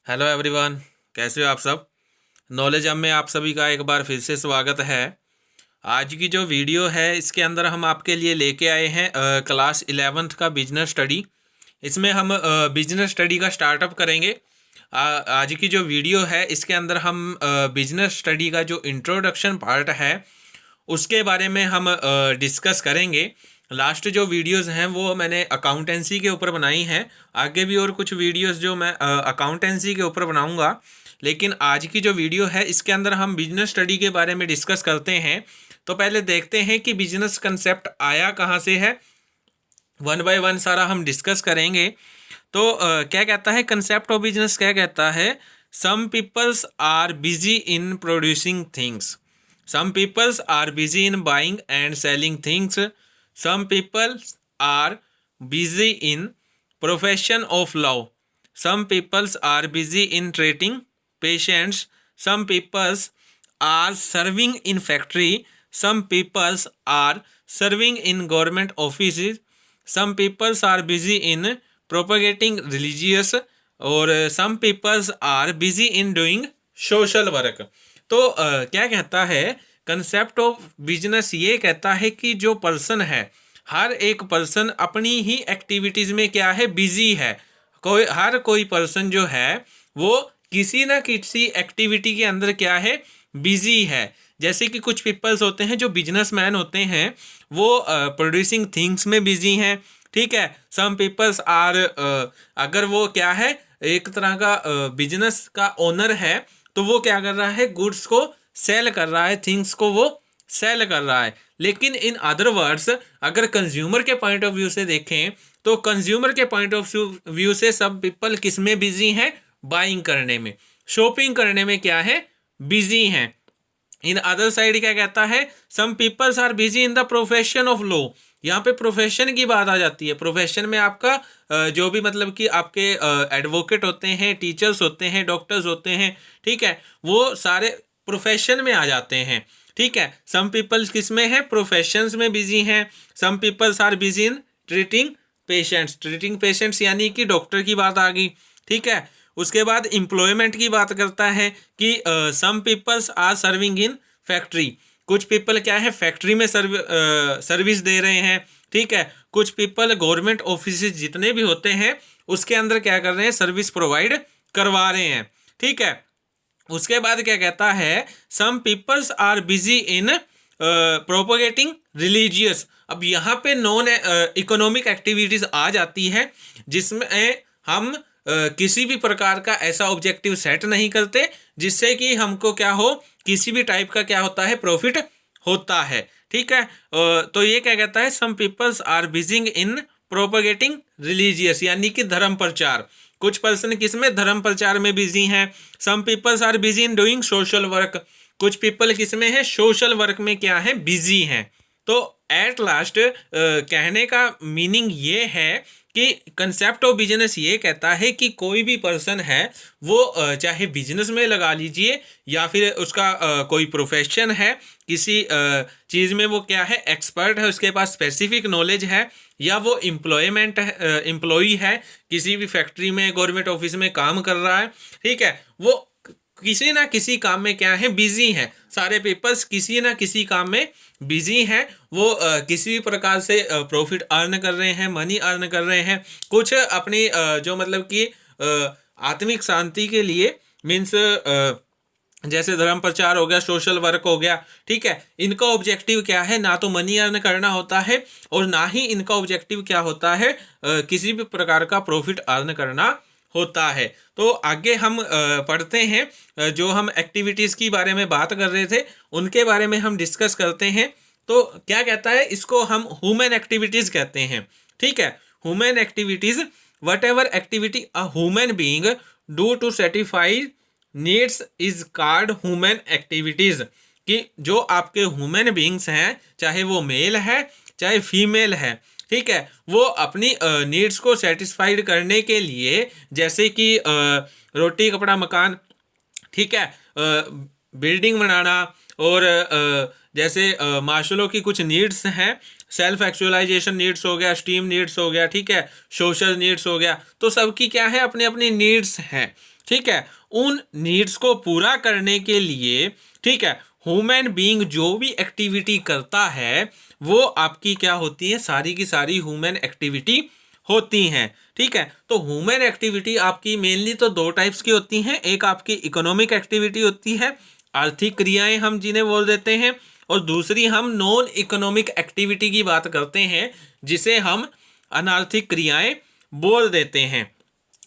Hello everyone, कैसे हो आप सब। नॉलेज हब में आप सभी का एक बार फिर से स्वागत है। आज की जो वीडियो है इसके अंदर हम आपके लिए लेके आए हैं क्लास 11th का बिजनेस स्टडी। इसमें हम बिजनेस स्टडी का स्टार्टअप करेंगे। आज की जो वीडियो है इसके अंदर हम बिजनेस स्टडी का जो इंट्रोडक्शन पार्ट है उसके बारे में हम डिस्कस करेंगे। लास्ट जो वीडियोस हैं वो मैंने अकाउंटेंसी के ऊपर बनाई हैं। आगे भी और कुछ वीडियोस जो मैं अकाउंटेंसी के ऊपर बनाऊंगा, लेकिन आज की जो वीडियो है इसके अंदर हम बिजनेस स्टडी के बारे में डिस्कस करते हैं। तो पहले देखते हैं कि बिजनेस कंसेप्ट आया कहाँ से है। वन बाय वन सारा हम डिस्कस करेंगे। तो क्या कहता है कंसेप्ट ऑफ बिजनेस, क्या कहता है, some peoples are busy in producing things, some peoples are busy in buying and selling things, some people are busy in profession of law, some peoples are busy in treating patients, some peoples are serving in factory, some peoples are serving in government offices, some peoples are busy in propagating religious, और some peoples are busy in doing social work। तो क्या कहता है concept of business, ये कहता है कि जो पर्सन है, हर एक पर्सन अपनी ही एक्टिविटीज़ में क्या है, बिजी है। हर कोई पर्सन जो है वो किसी ना किसी एक्टिविटी के अंदर क्या है, बिजी है। जैसे कि कुछ पीपल्स होते हैं जो बिजनेसमैन होते हैं, वो प्रोड्यूसिंग थिंग्स में बिजी हैं, ठीक है। सम पीपल्स आर अगर वो क्या है, एक तरह का बिजनेस का ओनर है, तो वो क्या कर रहा है, गुड्स को सेल कर रहा है, थिंग्स को वो सेल कर रहा है। लेकिन इन अदर वर्ड्स अगर कंज्यूमर के पॉइंट ऑफ व्यू से देखें तो कंज्यूमर के पॉइंट ऑफ व्यू से सब पीपल किस में बिजी हैं, बाइंग करने में, शॉपिंग करने में क्या है, बिजी हैं। इन अदर साइड क्या कहता है, some peoples are busy in the profession of law. यहाँ पे प्रोफेशन की बात आ जाती है। प्रोफेशन में आपका जो भी मतलब कि आपके एडवोकेट होते हैं, टीचर्स होते हैं, डॉक्टर्स होते हैं, ठीक है, वो सारे प्रोफेशन में आ जाते हैं, ठीक है। सम पीपल्स किस में है, प्रोफेशंस में बिजी हैं। Some peoples are busy in treating patients, treating patients यानी कि डॉक्टर की बात आ गई, ठीक है। उसके बाद एम्प्लॉयमेंट की बात करता है कि some peoples are serving in factory, कुछ पीपल क्या है फैक्ट्री में सर्विस दे रहे हैं, ठीक है। कुछ पीपल गवर्नमेंट ऑफिस जितने भी होते हैं उसके अंदर क्या कर रहे हैं, सर्विस प्रोवाइड करवा रहे हैं, ठीक है। उसके बाद क्या कहता है, some peoples are busy in propagating religious. अब यहाँ पे नॉन इकोनॉमिक एक्टिविटीज आ जाती है जिसमें हम किसी भी प्रकार का ऐसा ऑब्जेक्टिव सेट नहीं करते जिससे कि हमको क्या हो, किसी भी टाइप का क्या होता है, प्रॉफिट होता है, ठीक है। तो ये क्या कहता है, some peoples are busy in propagating religious यानी कि धर्म प्रचार। कुछ पर्सन किस में, धर्म प्रचार में बिजी हैं। Some peoples are busy in doing social work, कुछ पीपल किस में है, सोशल वर्क में क्या है, बिजी हैं। तो एट लास्ट कहने का मीनिंग ये है कि कंसेप्ट ऑफ बिजनेस ये कहता है कि कोई भी पर्सन है वो चाहे बिजनेस में लगा लीजिए या फिर उसका कोई प्रोफेशन है, किसी चीज़ में वो क्या है, एक्सपर्ट है, उसके पास स्पेसिफिक नॉलेज है, या वो एम्प्लॉई है, किसी भी फैक्ट्री में, गवर्नमेंट ऑफिस में काम कर रहा है, ठीक है। वो किसी ना किसी काम में क्या है, बिजी हैं। सारे पीपल्स किसी ना किसी काम में बिजी हैं। वो किसी भी प्रकार से प्रॉफिट अर्न कर रहे हैं, मनी अर्न कर रहे हैं। कुछ अपनी जो मतलब कि आत्मिक शांति के लिए मीन्स जैसे धर्म प्रचार हो गया, सोशल वर्क हो गया, ठीक है। इनका ऑब्जेक्टिव क्या है, ना तो मनी अर्न करना होता है और ना ही इनका ऑब्जेक्टिव क्या होता है, किसी भी प्रकार का प्रॉफिट अर्न करना होता है। तो आगे हम पढ़ते हैं, जो हम एक्टिविटीज़ की बारे में बात कर रहे थे उनके बारे में हम डिस्कस करते हैं। तो क्या कहता है, इसको हम ह्यूमन एक्टिविटीज़ कहते हैं, ठीक है। Human activities, whatever activity a human being do to satisfy needs is called human activities. कि जो आपके ह्यूमन बीइंग्स हैं, चाहे वो मेल है चाहे फीमेल है, ठीक है, वो अपनी नीड्स को सेटिस्फाइड करने के लिए, जैसे कि रोटी कपड़ा मकान, ठीक है, बिल्डिंग बनाना, और जैसे माशलो की कुछ नीड्स हैं, सेल्फ एक्चुअलाइजेशन नीड्स हो गया, स्टीम नीड्स हो गया, ठीक है, सोशल नीड्स हो गया। तो सबकी क्या है, अपनी अपनी नीड्स हैं, ठीक है, उन नीड्स को पूरा करने के लिए, ठीक है, ह्यूमन बीइंग जो भी एक्टिविटी करता है वो आपकी क्या होती है, सारी की सारी ह्यूमन एक्टिविटी होती हैं। ठीक है, तो ह्यूमन एक्टिविटी आपकी मेनली तो दो टाइप्स की होती हैं। एक आपकी इकोनॉमिक एक्टिविटी होती है, आर्थिक क्रियाएं हम जिन्हें बोल देते हैं, और दूसरी हम नॉन इकोनॉमिक एक्टिविटी की बात करते हैं जिसे हम अनार्थिक क्रियाएं बोल देते हैं।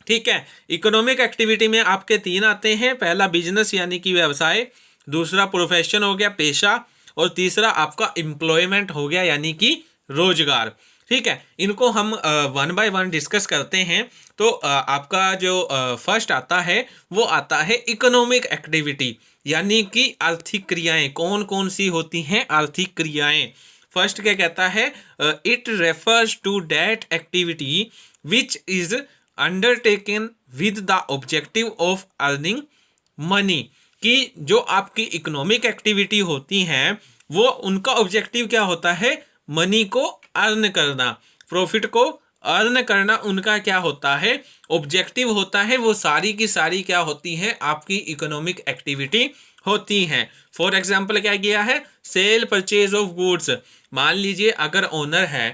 ठीक है, इकोनॉमिक एक्टिविटी में आपके तीन आते हैं। पहला बिजनेस यानी कि व्यवसाय, दूसरा प्रोफेशन हो गया पेशा, और तीसरा आपका एम्प्लॉयमेंट हो गया यानी कि रोजगार। ठीक है, इनको हम वन बाय वन डिस्कस करते हैं। तो आपका जो फर्स्ट आता है वो आता है इकोनॉमिक एक्टिविटी यानी कि आर्थिक क्रियाएं। कौन कौन सी होती हैं आर्थिक क्रियाएं? फर्स्ट क्या कहता है, it refers to that activity which is undertaken with the objective of earning money. कि जो आपकी इकोनॉमिक एक्टिविटी होती हैं वो उनका ऑब्जेक्टिव क्या होता है, मनी को अर्न करना, प्रॉफिट को अर्न करना उनका क्या होता है, ऑब्जेक्टिव होता है। वो सारी की सारी क्या होती हैं, आपकी इकोनॉमिक एक्टिविटी होती हैं। फॉर एग्जाम्पल क्या किया है, सेल परचेज ऑफ गुड्स। मान लीजिए अगर ओनर है,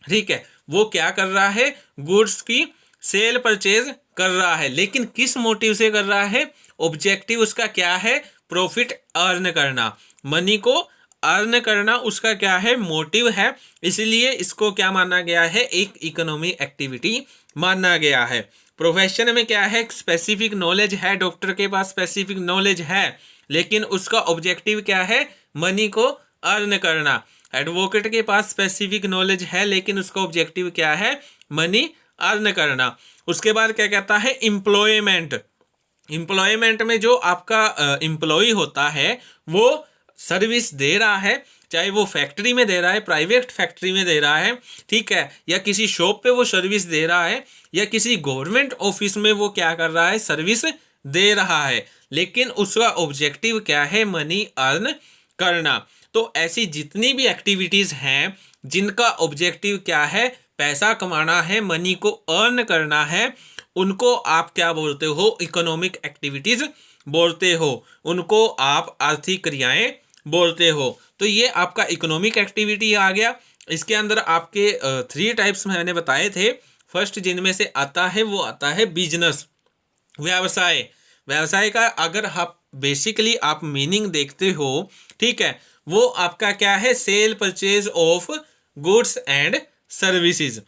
ठीक है, वो क्या कर रहा है, गुड्स की सेल परचेज कर रहा है, लेकिन किस मोटिव से कर रहा है, ऑब्जेक्टिव उसका क्या है, प्रॉफिट अर्न करना, मनी को अर्न करना उसका क्या है, मोटिव है। इसलिए इसको क्या माना गया है, एक इकोनॉमी एक्टिविटी माना गया है। प्रोफेशन में क्या है, स्पेसिफिक नॉलेज है, डॉक्टर के पास स्पेसिफिक नॉलेज है लेकिन उसका ऑब्जेक्टिव क्या है, मनी को अर्न करना। एडवोकेट के पास स्पेसिफिक नॉलेज है लेकिन उसका ऑब्जेक्टिव क्या है, मनी अर्न करना। उसके बाद क्या कहता है, एम्प्लॉयमेंट। एम्प्लॉयमेंट में जो आपका एम्प्लॉय होता है वो सर्विस दे रहा है, चाहे वो फैक्ट्री में दे रहा है, प्राइवेट फैक्ट्री में दे रहा है, ठीक है, या किसी शॉप पे वो सर्विस दे रहा है, या किसी गवर्नमेंट ऑफिस में वो क्या कर रहा है, सर्विस दे रहा है, लेकिन उसका ऑब्जेक्टिव क्या है, मनी अर्न करना। तो ऐसी जितनी भी एक्टिविटीज़ हैं जिनका ऑब्जेक्टिव क्या है, पैसा कमाना है, मनी को अर्न करना है, उनको आप क्या बोलते हो, इकोनॉमिक एक्टिविटीज़ बोलते हो, उनको आप आर्थिक क्रियाएं बोलते हो। तो ये आपका इकोनॉमिक एक्टिविटी आ गया। इसके अंदर आपके 3 टाइप्स मैंने बताए थे। फर्स्ट जिनमें से आता है वो आता है बिजनेस, व्यवसाय। व्यवसाय का अगर आप बेसिकली आप मीनिंग देखते हो, ठीक है, वो आपका क्या है, sale purchase of goods and services.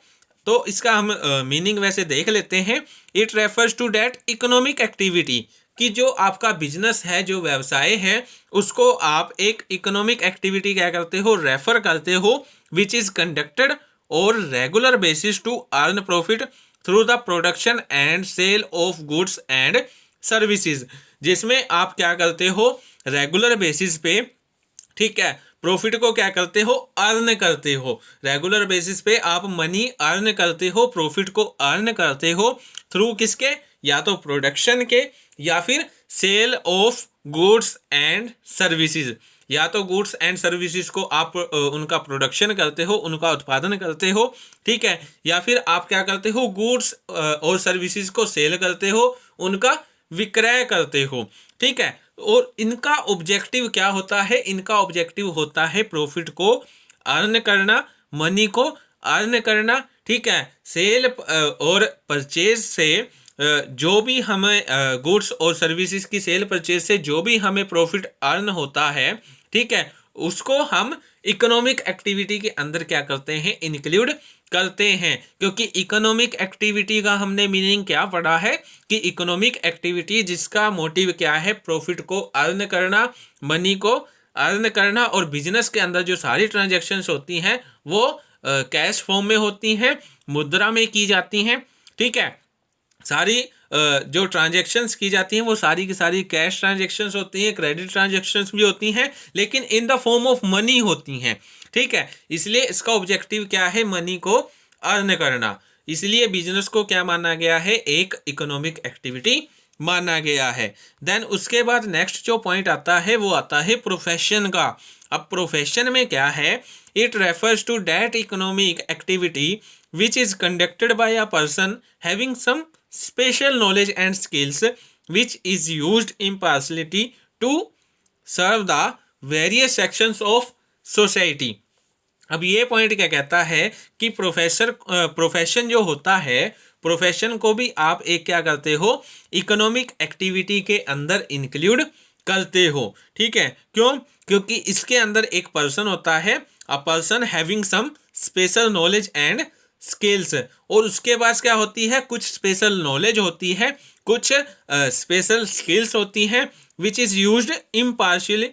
तो इसका हम मीनिंग वैसे देख लेते हैं। It refers to that economic activity, कि जो आपका बिजनेस है, जो व्यवसाय है, उसको आप एक इकोनॉमिक एक्टिविटी क्या करते हो, रेफर करते हो, विच इज कंडक्टेड और regular basis to earn profit through the production and sale of goods and services. जिसमें आप क्या करते हो, रेगुलर बेसिस पे, ठीक है, प्रॉफिट को क्या करते हो, अर्न करते हो। रेगुलर बेसिस पे आप मनी अर्न करते हो, प्रॉफिट को अर्न करते हो थ्रू किसके, या तो प्रोडक्शन के या फिर sale of goods and services. या तो गुड्स एंड सर्विसेज को आप उनका प्रोडक्शन करते हो, उनका उत्पादन करते हो, ठीक है, या फिर आप क्या करते हो, गुड्स और सर्विसेज को सेल करते हो, उनका विक्रय करते हो, ठीक है। और इनका ऑब्जेक्टिव क्या होता है, इनका ऑब्जेक्टिव होता है प्रॉफिट को अर्न करना, मनी को अर्न करना, ठीक है। सेल और परचेज से जो भी हमें गुड्स और सर्विसेज की सेल परचेज से जो भी हमें प्रॉफिट अर्न होता है, ठीक है, उसको हम इकोनॉमिक एक्टिविटी के अंदर क्या करते हैं, इंक्लूड करते हैं। क्योंकि इकोनॉमिक एक्टिविटी का हमने मीनिंग क्या पढ़ा है कि इकोनॉमिक एक्टिविटी जिसका मोटिव क्या है, प्रॉफिट को अर्न करना, मनी को अर्न करना, और बिजनेस के अंदर जो सारी ट्रांजैक्शंस होती हैं वो कैश फॉर्म में होती हैं, मुद्रा में की जाती हैं, ठीक है। सारी जो ट्रांजैक्शंस की जाती हैं वो सारी की सारी कैश ट्रांजैक्शंस होती हैं, क्रेडिट ट्रांजैक्शंस भी होती हैं, लेकिन in the form of money होती हैं, ठीक है। इसलिए इसका ऑब्जेक्टिव क्या है, मनी को अर्न करना। इसलिए बिजनेस को क्या माना गया है, एक इकोनॉमिक एक्टिविटी माना गया है। देन उसके बाद नेक्स्ट जो पॉइंट आता है वो आता है प्रोफेशन का। अब प्रोफेशन में क्या है, it refers to that economic activity which is conducted by a person having some special knowledge and skills which is used impartiality to serve the various sections of society. अब ये point क्या कहता है कि profession जो होता है, profession को भी आप एक क्या करते हो, इकोनॉमिक एक्टिविटी के अंदर इंक्लूड करते हो। ठीक है, क्यों? क्योंकि इसके अंदर एक पर्सन होता है, a person having some special knowledge and skills, और उसके पास क्या होती है, कुछ स्पेशल नॉलेज होती है, कुछ स्पेशल स्किल्स होती हैं, which is used impartially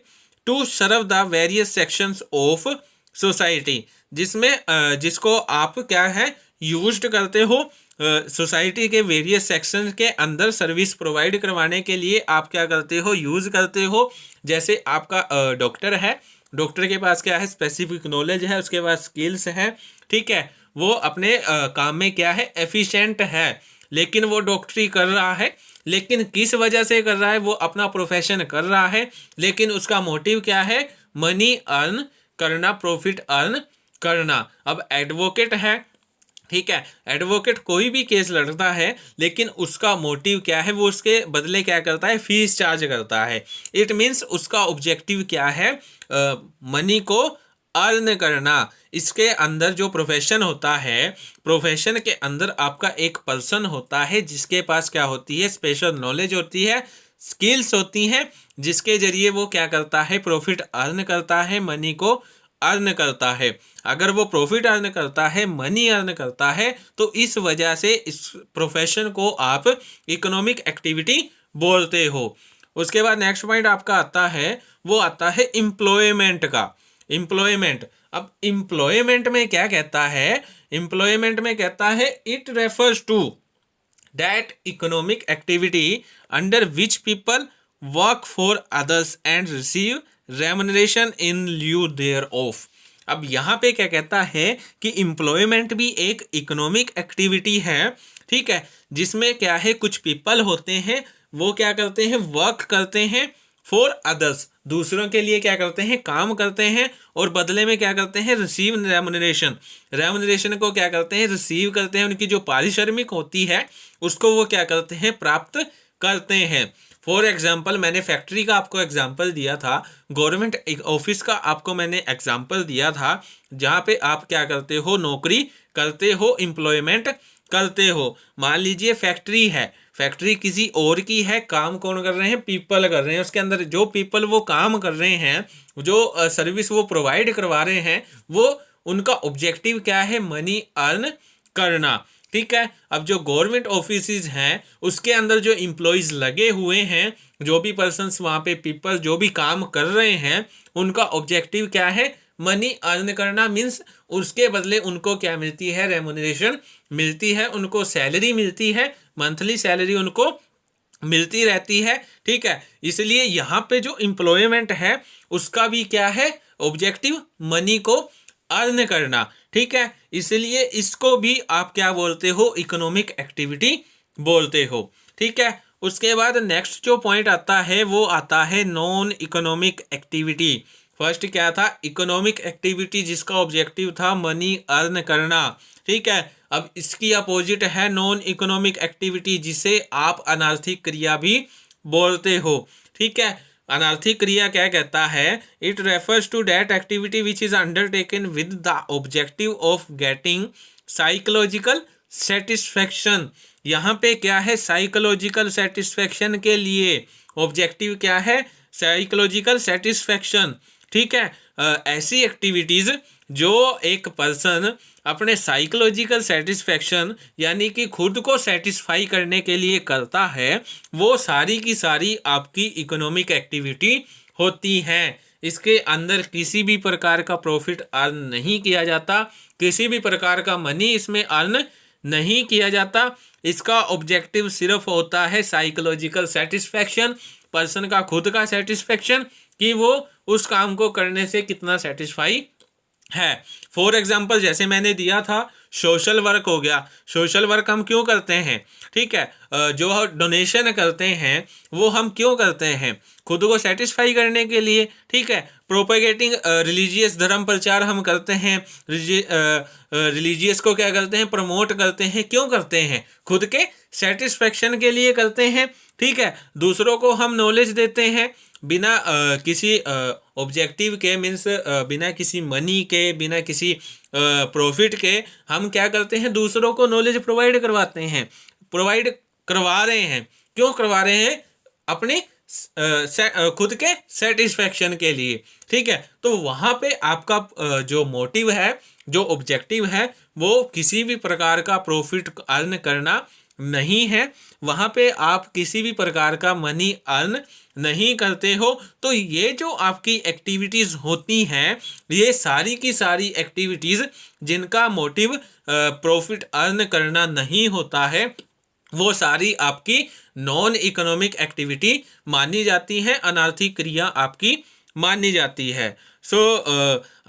to serve the various sections of society, जिसमें जिसको आप क्या है यूज्ड करते हो सोसाइटी के वेरियस सेक्शन के अंदर सर्विस प्रोवाइड करवाने के लिए आप क्या करते हो, यूज़ करते हो। जैसे आपका डॉक्टर है, डॉक्टर के पास क्या है, स्पेसिफिक नॉलेज है, उसके पास स्किल्स है। ठीक है, वो अपने काम में क्या है, एफिशिएंट है, लेकिन वो डॉक्टरी कर रहा है, लेकिन किस वजह से कर रहा है, वो अपना प्रोफेशन कर रहा है, लेकिन उसका मोटिव क्या है, मनी अर्न करना, प्रॉफिट अर्न करना। अब एडवोकेट है, ठीक है, एडवोकेट कोई भी केस लड़ता है, लेकिन उसका मोटिव क्या है, वो उसके बदले क्या करता है, फीस चार्ज करता है। इट मीन्स उसका ऑब्जेक्टिव क्या है, मनी को अर्न करना। इसके अंदर जो प्रोफेशन होता है, प्रोफेशन के अंदर आपका एक पर्सन होता है जिसके पास क्या होती है, स्पेशल नॉलेज होती है, स्किल्स होती हैं, जिसके जरिए वो क्या करता है, प्रॉफिट अर्न करता है, मनी को अर्न करता है। अगर वो प्रॉफिट अर्न करता है, मनी अर्न करता है, तो इस वजह से इस प्रोफेशन को आप इकोनॉमिक एक्टिविटी बोलते हो। उसके बाद नेक्स्ट पॉइंट आपका आता है, वो आता है एम्प्लॉयमेंट का। एम्प्लॉयमेंट, अब एम्प्लॉयमेंट में क्या कहता है, एम्प्लॉयमेंट में कहता है it refers to that economic activity under which people work for others and receive remuneration in lieu thereof. अब यहाँ पे क्या कहता है कि एम्प्लॉयमेंट भी एक इकोनॉमिक एक्टिविटी है। ठीक है, जिसमें क्या है, कुछ पीपल होते हैं, वो क्या करते हैं, वर्क करते हैं फॉर अदर्स, दूसरों के लिए क्या करते हैं, काम करते हैं, और बदले में क्या करते हैं, रिसीव रेमुनरेशन, रेमुनरेशन को क्या करते हैं, रिसीव करते हैं, उनकी जो पारिश्रमिक होती है उसको वो क्या करते हैं, प्राप्त करते हैं। फॉर एग्जाम्पल, मैंने फैक्ट्री का आपको एग्जाम्पल दिया था, गवर्नमेंट ऑफिस का आपको मैंने एग्जाम्पल दिया था, जहाँ पे आप क्या करते हो, नौकरी करते हो, एम्प्लॉयमेंट करते हो। मान लीजिए फैक्ट्री है, फैक्ट्री किसी और की है, काम कौन कर रहे हैं, पीपल कर रहे हैं, उसके अंदर जो पीपल वो काम कर रहे हैं, जो सर्विस वो प्रोवाइड करवा रहे हैं, वो उनका ऑब्जेक्टिव क्या है, मनी अर्न करना। ठीक है, अब जो गवर्नमेंट ऑफिसेज हैं उसके अंदर जो एम्प्लॉयज़ लगे हुए हैं, जो भी पर्सन्स वहाँ पे पीपल जो भी काम कर रहे हैं, उनका ऑब्जेक्टिव क्या है, मनी अर्न करना। मीन्स उसके बदले उनको क्या मिलती है, रेमुनरेशन मिलती है, उनको सैलरी मिलती है, मंथली सैलरी उनको मिलती रहती है। ठीक है, इसलिए यहाँ पे जो एम्प्लॉयमेंट है उसका भी क्या है, ऑब्जेक्टिव मनी को अर्न करना। ठीक है, इसलिए इसको भी आप क्या बोलते हो, इकोनॉमिक एक्टिविटी बोलते हो। ठीक है, उसके बाद नेक्स्ट जो पॉइंट आता है वो आता है नॉन इकोनॉमिक एक्टिविटी। फर्स्ट क्या था, इकोनॉमिक एक्टिविटी जिसका ऑब्जेक्टिव था मनी अर्न करना। ठीक है, अब इसकी अपोजिट है नॉन इकोनॉमिक एक्टिविटी, जिसे आप अनार्थिक क्रिया भी बोलते हो। ठीक है, अनार्थिक क्रिया क्या कहता है, it refers to that activity which is undertaken with the objective of getting psychological satisfaction. यहाँ पे क्या है, साइकोलॉजिकल सेटिस्फेक्शन के लिए ऑब्जेक्टिव क्या है, साइकोलॉजिकल सेटिस्फेक्शन। ठीक है, ऐसी एक्टिविटीज़ जो एक पर्सन अपने साइकोलॉजिकल सेटिस्फेक्शन यानी कि खुद को सेटिस्फाई करने के लिए करता है, वो सारी की सारी आपकी इकोनॉमिक एक्टिविटी होती हैं। इसके अंदर किसी भी प्रकार का प्रॉफिट अर्न नहीं किया जाता, किसी भी प्रकार का मनी इसमें अर्न नहीं किया जाता। इसका ऑब्जेक्टिव सिर्फ होता है साइकोलॉजिकल सेटिस्फेक्शन, पर्सन का खुद का सेटिस्फेक्शन, कि वो उस काम को करने से कितना सेटिस्फाई है। फॉर एग्जाम्पल, जैसे मैंने दिया था सोशल वर्क हो गया। सोशल वर्क हम क्यों करते हैं? ठीक है, जो डोनेशन करते हैं वो हम क्यों करते हैं? खुद को सेटिस्फाई करने के लिए। ठीक है, प्रोपेगेटिंग रिलीजियस धर्म प्रचार हम करते हैं, रिलीजियस को क्या करते हैं? प्रमोट करते हैं। क्यों करते हैं? खुद के सेटिस्फेक्शन के लिए करते हैं। ठीक है, दूसरों को हम नॉलेज देते हैं बिना किसी ऑब्जेक्टिव के, मीन्स बिना किसी मनी के, बिना किसी प्रॉफिट के हम क्या करते हैं? दूसरों को नॉलेज प्रोवाइड करवाते हैं, प्रोवाइड करवा रहे हैं। क्यों करवा रहे हैं? अपने खुद के सेटिस्फेक्शन के लिए। ठीक है, तो वहाँ पे आपका जो मोटिव है, जो ऑब्जेक्टिव है, वो किसी भी प्रकार का प्रॉफिट अर्न करना नहीं है। वहाँ पे आप किसी भी प्रकार का मनी अर्न नहीं करते हो। तो ये जो आपकी एक्टिविटीज़ होती हैं, ये सारी की सारी एक्टिविटीज़ जिनका मोटिव प्रॉफिट अर्न करना नहीं होता है, वो सारी आपकी नॉन इकोनॉमिक एक्टिविटी मानी जाती है, अनार्थिक क्रिया आपकी मानी जाती है।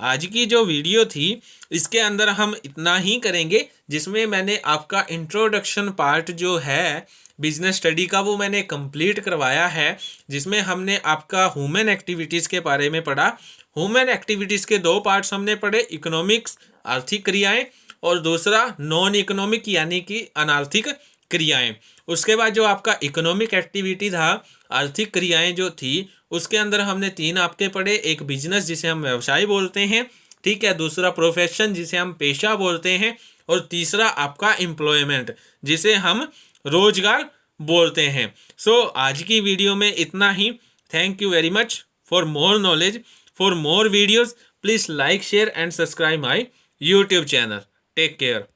आज की जो वीडियो थी इसके अंदर हम इतना ही करेंगे, जिसमें मैंने आपका इंट्रोडक्शन पार्ट जो है बिजनेस स्टडी का वो मैंने कंप्लीट करवाया है, जिसमें हमने आपका ह्यूमन एक्टिविटीज़ के बारे में पढ़ा। ह्यूमन एक्टिविटीज़ के दो पार्ट्स हमने पढ़े, इकोनॉमिक्स आर्थिक क्रियाएं, और दूसरा नॉन इकोनॉमिक यानी कि अनार्थिक क्रियाएं। उसके बाद जो आपका इकोनॉमिक एक्टिविटी था, आर्थिक क्रियाएं जो थी, उसके अंदर हमने 3 आपके पढ़े। एक बिजनेस जिसे हम व्यवसाय बोलते हैं, ठीक है, दूसरा प्रोफेशन जिसे हम पेशा बोलते हैं, और तीसरा आपका एम्प्लॉयमेंट जिसे हम रोजगार बोलते हैं। आज की वीडियो में इतना ही। Thank you very much. For more knowledge, for more videos, please like, share and subscribe my YouTube channel. Take care.